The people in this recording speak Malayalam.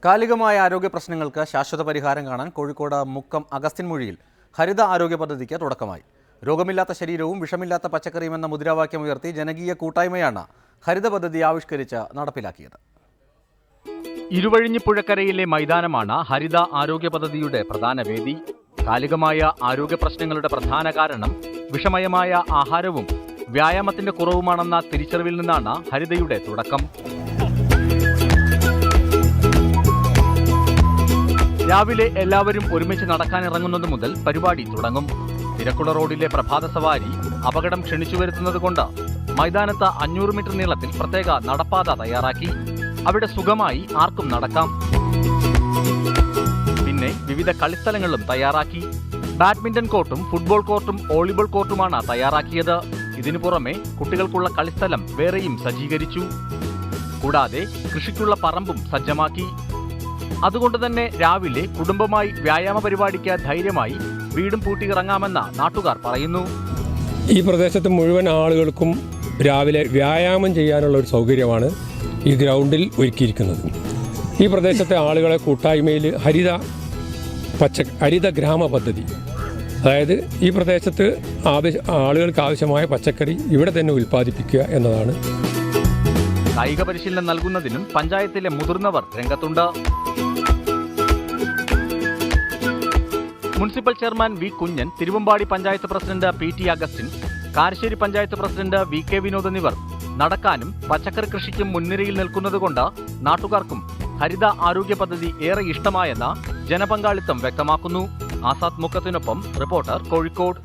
കാലികമായ ആരോഗ്യ പ്രശ്നങ്ങൾക്ക് ശാശ്വത പരിഹാരം കാണാൻ കോഴിക്കോട് മുക്കം അഗസ്ത്യൻമൊഴിയിൽ ഹരിത ആരോഗ്യ പദ്ധതിക്ക് തുടക്കമായി. രോഗമില്ലാത്ത ശരീരവും വിഷമില്ലാത്ത പച്ചക്കറിയും എന്ന മുദ്രാവാക്യം ഉയർത്തി ജനകീയ കൂട്ടായ്മയാണ് ഹരിത പദ്ധതി ആവിഷ്കരിച്ച് നടപ്പിലാക്കിയത്. ഇരുവഴിഞ്ഞിപ്പുഴക്കരയിലെ മൈതാനമാണ് ഹരിത ആരോഗ്യ പദ്ധതിയുടെ പ്രധാന വേദി. കാലികമായ ആരോഗ്യ പ്രശ്നങ്ങളുടെ പ്രധാന കാരണം വിഷമയമായ ആഹാരവും വ്യായാമത്തിന്റെ കുറവുമാണെന്ന തിരിച്ചറിവിൽ നിന്നാണ് ഹരിതയുടെ തുടക്കം. രാവിലെ എല്ലാവരും ഒരുമിച്ച് നടക്കാനിറങ്ങുന്നത് മുതൽ പരിപാടി തുടങ്ങും. തിരക്കുള്ള റോഡിലെ പ്രഭാത സവാരി അപകടം ക്ഷണിച്ചു വരുത്തുന്നതുകൊണ്ട് മൈതാനത്ത് 500 മീറ്റർ നീളത്തിൽ പ്രത്യേക നടപ്പാത തയ്യാറാക്കി. അവിടെ സുഖമായി ആർക്കും നടക്കാം. പിന്നെ വിവിധ കളിസ്ഥലങ്ങളും തയ്യാറാക്കി. ബാഡ്മിന്റൺ കോർട്ടും ഫുട്ബോൾ കോർട്ടും വോളിബോൾ കോർട്ടുമാണ് തയ്യാറാക്കിയത്. ഇതിനു പുറമെ കുട്ടികൾക്കുള്ള കളിസ്ഥലം വേറെയും സജ്ജീകരിച്ചു. കൂടാതെ കൃഷിക്കുള്ള പറമ്പും സജ്ജമാക്കി. അതുകൊണ്ട് തന്നെ രാവിലെ കുടുംബമായി വ്യായാമ പരിപാടിക്ക് ധൈര്യമായി വീടും പൂട്ടിയിറങ്ങാമെന്ന് നാട്ടുകാർ പറയുന്നു. ഈ പ്രദേശത്ത് മുഴുവൻ ആളുകൾക്കും രാവിലെ വ്യായാമം ചെയ്യാനുള്ള ഒരു സൗകര്യമാണ് ഈ ഗ്രൗണ്ടിൽ ഒരുക്കിയിരിക്കുന്നത്. ഈ പ്രദേശത്തെ ആളുകളെ കൂട്ടായ്മയിൽ ഹരിത ഗ്രാമ പദ്ധതി, അതായത് ഈ പ്രദേശത്ത് ആളുകൾക്ക് ആവശ്യമായ പച്ചക്കറി ഇവിടെ തന്നെ ഉൽപ്പാദിപ്പിക്കുക എന്നതാണ്. കായിക പരിശീലനം നൽകുന്നതിനും പഞ്ചായത്തിലെ മുതിർന്നവർ രംഗത്തുണ്ട്. Municipal chairman V Kunhan, Thiruvambady panchayat president P T. Augustine, Karassery panchayat president V K. Vinod എന്നിവർ നടക്കാനും പച്ചക്കറി കൃഷിക്കും മുൻനിരയിൽ നിൽക്കുന്നതുകൊണ്ട് നാട്ടുകാർക്കും ഹരിത ആരോഗ്യ പദ്ധതി ഏറെ ഇഷ്ടമായെന്ന് ജനപങ്കാളിത്തം വ്യക്തമാക്കുന്നു. ആസാദ് മുക്കത്തിനൊപ്പം റിപ്പോർട്ടർ, കോഴിക്കോട്.